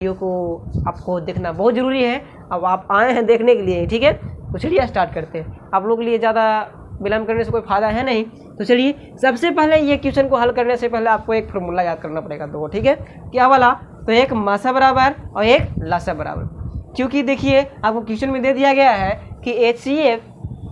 Video को आपको देखना बहुत ज़रूरी है। अब आप आए हैं देखने के लिए, ठीक है, तो चलिए स्टार्ट करते हैं। आप लोग के लिए ज़्यादा विलम्ब करने से कोई फ़ायदा है नहीं। तो चलिए सबसे पहले ये क्वेश्चन को हल करने से पहले आपको एक फार्मूला याद करना पड़ेगा दो, ठीक है। क्या वाला? तो एक मासा बराबर और एक लासा बराबर। क्योंकि देखिए आपको क्वेश्चन में दे दिया गया है कि HCF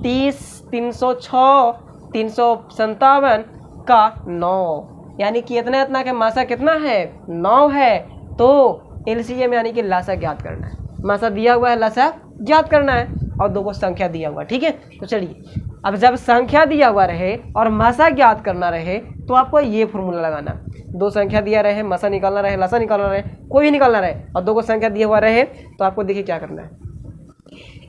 30, 306, 357 का 9, यानी कि इतना का मासा कितना है? 9 है। तो LCM यानी कि लासा ज्ञात करना है। मासा दिया हुआ है, लासा ज्ञात करना है, और दो को संख्या दिया हुआ, ठीक है। तो चलिए अब जब संख्या दिया हुआ रहे और मासा ज्ञात करना रहे तो आपको ये फॉर्मूला लगाना। दो संख्या दिया रहे, मासा निकालना रहे, लासा निकालना रहे, कोई भी निकालना रहे, और दो को संख्या दिया हुआ रहे तो आपको देखिए क्या करना है।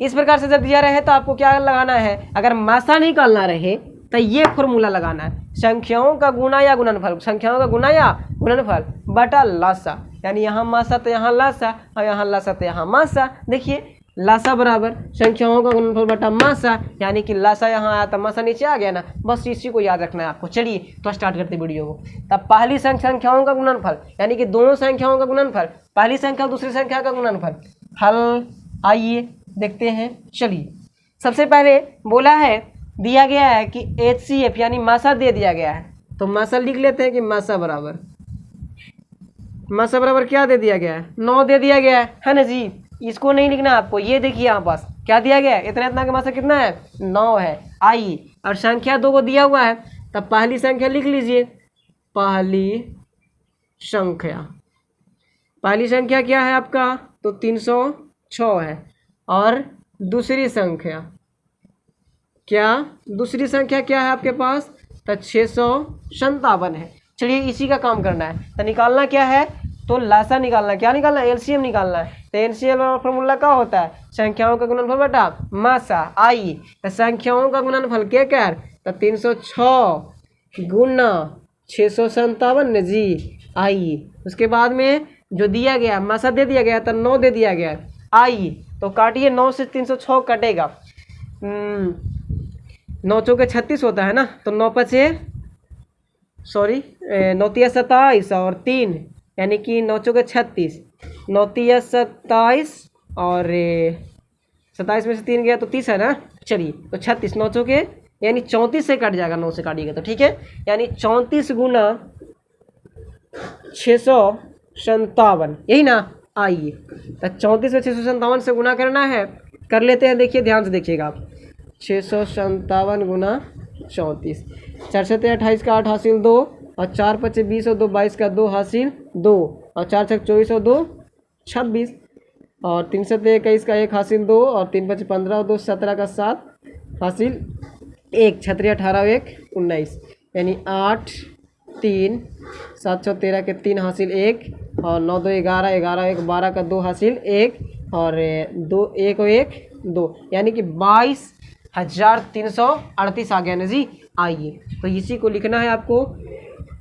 इस प्रकार से जब दिया रहे तो आपको क्या लगाना है? अगर मासा निकालना रहे तो ये फॉर्मूला लगाना है, संख्याओं का गुणा या गुणनफल, संख्याओं का गुणा या गुणनफल बटा लासा। यानी यहाँ मासा तो यहाँ लासा, और यहाँ लासा तो यहाँ मासा। देखिए लासा बराबर संख्याओं का गुणनफल बटा मासा, यानी कि लासा यहाँ आया तो मासा नीचे आ गया ना। बस इसी को याद रखना है आपको। चलिए तो स्टार्ट करते वीडियो को। तब पहली संख्याओं का गुणनफल, यानी कि दोनों संख्याओं का गुणनफल, पहली संख्या और दूसरी संख्या का गुणनफल। हल आइए देखते हैं। चलिए सबसे पहले बोला है, दिया गया है कि HCF यानी मासा दे दिया गया है, तो मासा लिख लेते हैं कि मासा बराबर क्या दे दिया गया है? 9 दे दिया गया है ना जी। इसको नहीं लिखना आपको, ये देखिए यहाँ पास क्या दिया गया है, इतना का मासा कितना है? 9 है। आइए और संख्या 2 को दिया हुआ है, तब पहली संख्या लिख लीजिए। पहली संख्या क्या है आपका? तो 306 है। और दूसरी संख्या क्या है आपके पास? तो 657 है। चलिए इसी का काम करना है। तो निकालना क्या है? तो लासा निकालना, क्या निकालना है? LCM निकालना है। तो LCM फॉर्मूला क्या होता है? संख्याओं का गुणनफल बटा मासा। आइए तो संख्याओं का गुणनफल क्या कर? तो 306 गुना 657 जी। आइए उसके बाद में जो दिया गया मासा दे दिया गया, तो 9 दे दिया गया। आइए तो काटिए, 9 से 306 कटेगा, 9 चौके 36 होता है ना। तो 9 तिया 27 और 3, यानी कि 9 चौके 36, 9 तिया 27 और 27 में से 3 गया तो 30 है ना। चलिए तो 36, 9 चौके यानी 34 से कट जाएगा, 9 से काटिएगा तो, ठीक है। यानी 34 गुना 657, यही ना। आइए तो 34 में 657 से गुना करना है, कर लेते हैं। देखिए ध्यान से देखिएगा आप। 657 गुना 34, 4 से 28 का 8 हासिल 2, और 4 पचे 20 और 2 22 का 2 हासिल 2, और 4 छक 24 और 2 26, और 3 से 21 का 1 हासिल 2, और 3 पचे 15 और 2 17 का 7 हासिल 1, 6 18 और 1 19, यानी 8 3 7 6 13 के 3 हासिल 1, और 9 2 11 11 1 12 का 2 हासिल 1, और 2 1 और 1 2, यानी कि 22,338 आ गया ना जी। आइए तो इसी को लिखना है आपको,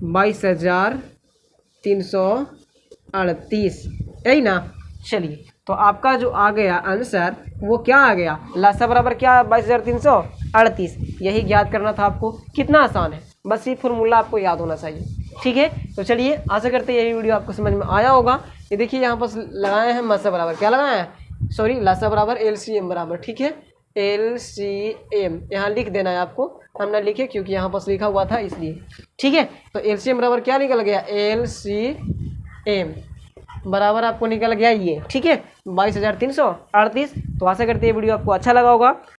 22,338, यही ना। चलिए तो आपका जो आ गया आंसर वो क्या आ गया? लासा बराबर क्या? 22,338। यही ज्ञात करना था आपको। कितना आसान है, बस ये फॉर्मूला आपको याद होना चाहिए, ठीक है। तो चलिए आशा करते हैं ये वीडियो आपको समझ में आया होगा। ये देखिए यहाँ पर लगाए हैं मासा बराबर, क्या लगाया है? लासा बराबर LCM बराबर, ठीक है। LCM यहाँ लिख देना है आपको, हमने लिखे क्योंकि यहाँ पर लिखा हुआ था इसलिए, ठीक है। तो LCM बराबर क्या निकल गया? LCM बराबर आपको निकल गया ये, ठीक है, 22,338। तो आशा करते हैं वीडियो आपको अच्छा लगा होगा।